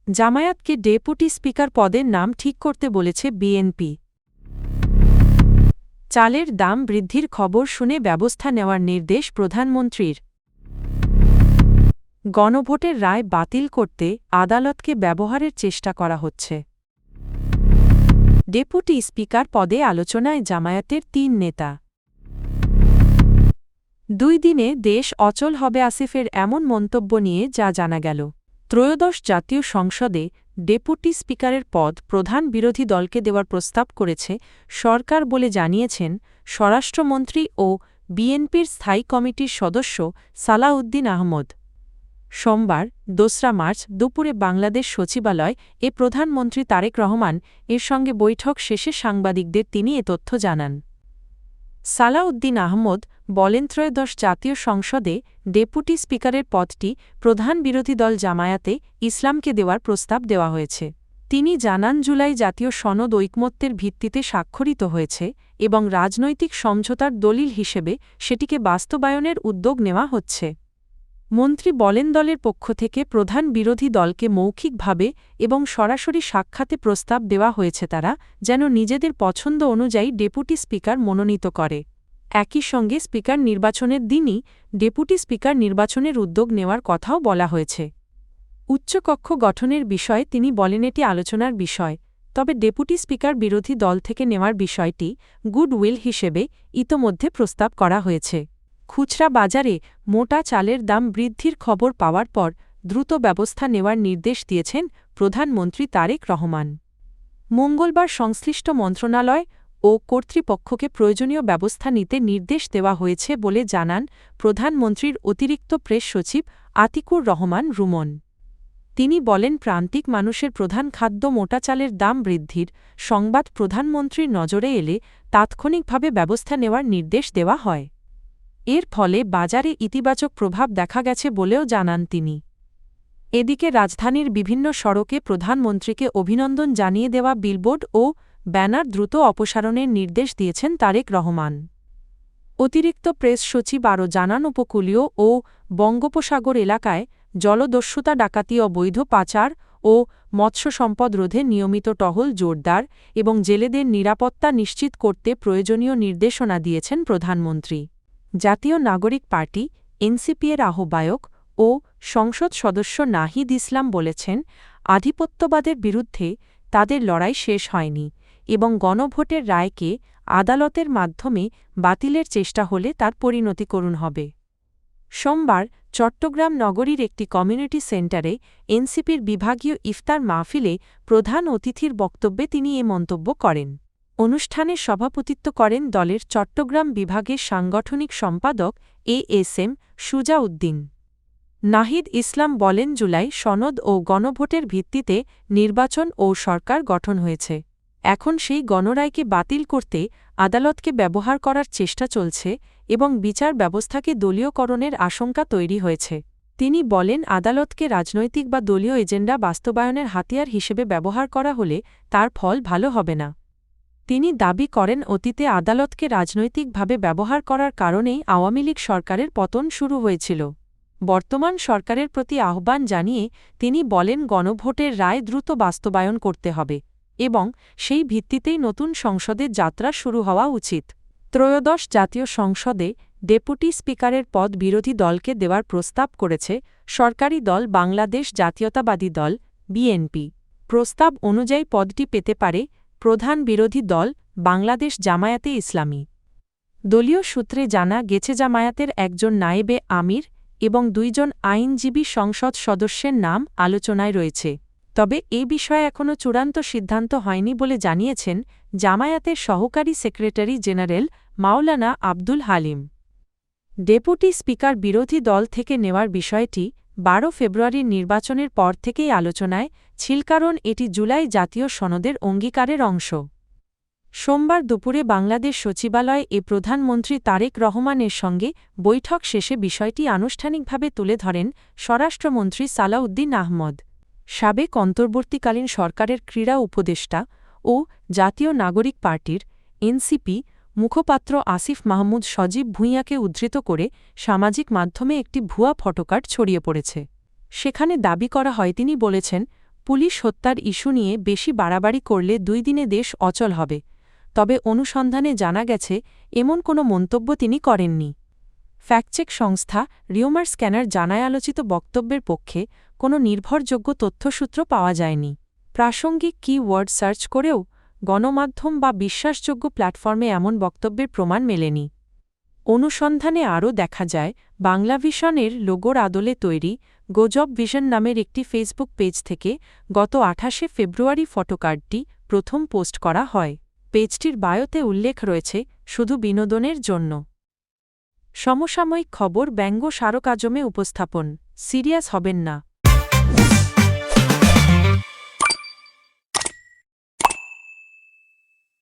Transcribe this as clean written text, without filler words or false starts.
জামায়াতকে deputy speaker পদের নাম ঠিক করতে বলেছে বিএনপি। চালের দাম বৃদ্ধির খবর শুনে ব্যবস্থা নেওয়ার নির্দেশ প্রধানমন্ত্রীর। গণভোটের রায় বাতিল করতে আদালতকে ব্যবহারের চেষ্টা করা হচ্ছে। ডেপুটি স্পিকার পদে আলোচনায় জামায়াতের ৩ নেতা। ২ দিনে দেশ অচল হবে আসিফের এমন মন্তব্য নিয়ে যা জানা গেল। ত্রয়োদশ জাতীয় সংসদে ডেপুটি স্পিকারের পদ প্রধান বিরোধী দলকে দেওয়ার প্রস্তাব করেছে সরকার বলে জানিয়েছেন স্বরাষ্ট্রমন্ত্রী ও বিএনপির স্থায়ী কমিটির সদস্য সালাউদ্দিন আহমদ। সোমবার ২রা মার্চ দুপুরে বাংলাদেশ সচিবালয় এ প্রধানমন্ত্রী তারেক রহমান এর সঙ্গে বৈঠক শেষে সাংবাদিকদের তিনি এ তথ্য জানান। সালাউদ্দিন আহমদ বলেন, ত্রয়োদশ জাতীয় সংসদে ডেপুটি স্পিকারের পদটি প্রধান বিরোধী দল জামায়াতে ইসলামকে দেওয়ার প্রস্তাব দেওয়া হয়েছে। তিনি জানান, জুলাই জাতীয় সনদ ঐকমত্যের ভিত্তিতে স্বাক্ষরিত হয়েছে এবং রাজনৈতিক সমঝোতার দলিল হিসেবে সেটিকে বাস্তবায়নের উদ্যোগ নেওয়া হচ্ছে। মন্ত্রী বলেন, দলের পক্ষ থেকে প্রধান বিরোধী দলকে মৌখিকভাবে এবং সরাসরি সাক্ষাতে প্রস্তাব দেওয়া হয়েছে তারা যেন নিজেদের পছন্দ অনুযায়ী ডেপুটি স্পিকার মনোনীত করে। একই সঙ্গে স্পিকার নির্বাচনের দিনই ডেপুটি স্পিকার নির্বাচনের উদ্যোগ নেওয়ার কথাও বলা হয়েছে। উচ্চকক্ষ গঠনের বিষয়ে তিনি বলেন, এটি আলোচনার বিষয়, তবে ডেপুটি স্পিকার বিরোধী দল থেকে নেওয়ার বিষয়টি গুডউইল হিসেবে ইতোমধ্যে প্রস্তাব করা হয়েছে। খুচরা বাজারে মোটা চালের দাম বৃদ্ধির খবর পাওয়ার পর দ্রুত ব্যবস্থা নেওয়ার নির্দেশ দিয়েছেন প্রধানমন্ত্রী তারেক রহমান। মঙ্গলবার সংশ্লিষ্ট মন্ত্রণালয় ও কর্তৃপক্ষকে প্রয়োজনীয় ব্যবস্থা নিতে নির্দেশ দেওয়া হয়েছে বলে জানান প্রধানমন্ত্রীর অতিরিক্ত প্রেস সচিব আতিকুর রহমান রুমন। তিনি বলেন, প্রান্তিক মানুষের প্রধান খাদ্য মোটা চালের দাম বৃদ্ধির সংবাদ প্রধানমন্ত্রীর নজরে এলে তাৎক্ষণিকভাবে ব্যবস্থা নেওয়ার নির্দেশ দেওয়া হয়। এর ফলে বাজারে ইতিবাচক প্রভাব দেখা গেছে বলেও জানান তিনি। এদিকে রাজধানীর বিভিন্ন সড়কে প্রধানমন্ত্রীকে অভিনন্দন জানিয়ে দেওয়া বিলবোর্ড ও ব্যানার দ্রুত অপসারণের নির্দেশ দিয়েছেন তারেক রহমান। অতিরিক্ত প্রেস সচিব আরও জানান, উপকূলীয় ও বঙ্গোপসাগর এলাকায় জলদস্যুতা, ডাকাতি, অবৈধ পাচার ও মৎস্য সম্পদ রোধে নিয়মিত টহল জোরদার এবং জেলেদের নিরাপত্তা নিশ্চিত করতে প্রয়োজনীয় নির্দেশনা দিয়েছেন প্রধানমন্ত্রী। জাতীয় নাগরিক পার্টি এনসিপি-এর আহ্বায়ক ও সংসদ সদস্য নাহিদ ইসলাম বলেছেন, আধিপত্যবাদের বিরুদ্ধে তাদের লড়াই শেষ হয়নি এবং গণভোটের রায়কে আদালতের মাধ্যমে বাতিলের চেষ্টা হলে তার পরিণতিকরণ হবে। সোমবার চট্টগ্রাম নগরীর একটি কমিউনিটি সেন্টারে এনসিপির বিভাগীয় ইফতার মাহফিলে প্রধান অতিথির বক্তব্যে তিনি এ মন্তব্য করেন। অনুষ্ঠানে সভাপতিত্ব করেন দলের চট্টগ্রাম বিভাগের সাংগঠনিক সম্পাদক এএসএম সুজা উদ্দিন। নাহিদ ইসলাম বলেন, জুলাই সনদ ও গণভোটের ভিত্তিতে নির্বাচন ও সরকার গঠন হয়েছে। এখন সেই গণরায়কে বাতিল করতে আদালতকে ব্যবহার করার চেষ্টা চলছে এবং বিচার ব্যবস্থাকে দলীয়করণের আশঙ্কা তৈরি হয়েছে। তিনি বলেন, আদালতকে রাজনৈতিক বা দলীয় এজেন্ডা বাস্তবায়নের হাতিয়ার হিসেবে ব্যবহার করা হলে তার ফল ভালো হবে না। তিনি দাবি করেন, অতীতে আদালতকে রাজনৈতিকভাবে ব্যবহার করার কারণেই আওয়ামী লীগ সরকারের পতন শুরু হয়েছিল। বর্তমান সরকারের প্রতি আহ্বান জানিয়ে তিনি বলেন, গণভোটের রায় দ্রুত বাস্তবায়ন করতে হবে এবং সেই ভিত্তিতেই নতুন সংসদের যাত্রা শুরু হওয়া উচিত। ত্রয়োদশ জাতীয় সংসদে ডেপুটি স্পিকারের পদ বিরোধী দলকে দেওয়ার প্রস্তাব করেছে সরকারি দল বাংলাদেশ জাতীয়তাবাদী দল বিএনপি। প্রস্তাব অনুযায়ী পদটি পেতে পারে প্রধান বিরোধী দল বাংলাদেশ জামায়াতে ইসলামী। দলীয় সূত্রে জানা গেছে, জামায়াতের একজন নায়েবে আমির এবং ২ জন আইনজীবী সংসদ সদস্যের নাম আলোচনায় রয়েছে, তবে এ বিষয়ে এখনও চূড়ান্ত সিদ্ধান্ত হয়নি বলে জানিয়েছেন জামায়াতের সহকারী সেক্রেটারি জেনারেল মাওলানা আব্দুল হালিম। ডেপুটি স্পিকার বিরোধী দল থেকে নেওয়ার বিষয়টি ১২ ফেব্রুয়ারির নির্বাচনের পর থেকেই আলোচনায় ছিল, কারণ এটি জুলাই জাতীয় সনদের অঙ্গীকারের অংশ। সোমবার দুপুরে বাংলাদেশ সচিবালয়ে এ প্রধানমন্ত্রী তারেক রহমানের সঙ্গে বৈঠক শেষে বিষয়টি আনুষ্ঠানিকভাবে তুলে ধরেন স্বরাষ্ট্রমন্ত্রী সালাউদ্দিন আহমদ। সাবেক অন্তর্বর্তীকালীন সরকারের ক্রীড়া উপদেষ্টা ও জাতীয় নাগরিক পার্টির এনসিপি মুখপাত্র আসিফ মাহমুদ সজীব ভূঁইয়াকে উদ্ধৃত করে সামাজিক মাধ্যমে একটি ভুয়া ফটোকার্ড ছড়িয়ে পড়েছে। সেখানে দাবি করা হয়, তিনি বলেছেন, পুলিশ হত্যার ইস্যু নিয়ে বেশি বাড়াবাড়ি করলে 2 দিনে দেশ অচল হবে, তবে অনুসন্ধানে জানা গেছে এমন কোনো মন্তব্য তিনি করেননি। ফ্যাক্টচেক সংস্থা রিউমার স্ক্যানার জানায় আলোচিত বক্তব্যের পক্ষে কোনো নির্ভরযোগ্য তথ্যসূত্র পাওয়া যায়নি। প্রাসঙ্গিক কি-ওয়ার্ড সার্চ করেও গণমাধ্যম বা বিশ্বাসযোগ্য প্ল্যাটফর্মে এমন বক্তব্যের প্রমাণ মেলেনি। অনুসন্ধানে আরও দেখা যায় বাংলাভিশনের লোগোর আদলে তৈরি গুজব ভিশন নামের একটি ফেসবুক পেজ থেকে গত 28শে ফেব্রুয়ারি ফটোকার্ডটি প্রথম পোস্ট করা হয়। পেজটির বায়োতে উল্লেখ রয়েছে শুধু বিনোদনের জন্য। সমসাময়িক খবর ব্যঙ্গ সারকাজমে উপস্থাপন। সিরিয়াস হবেন না।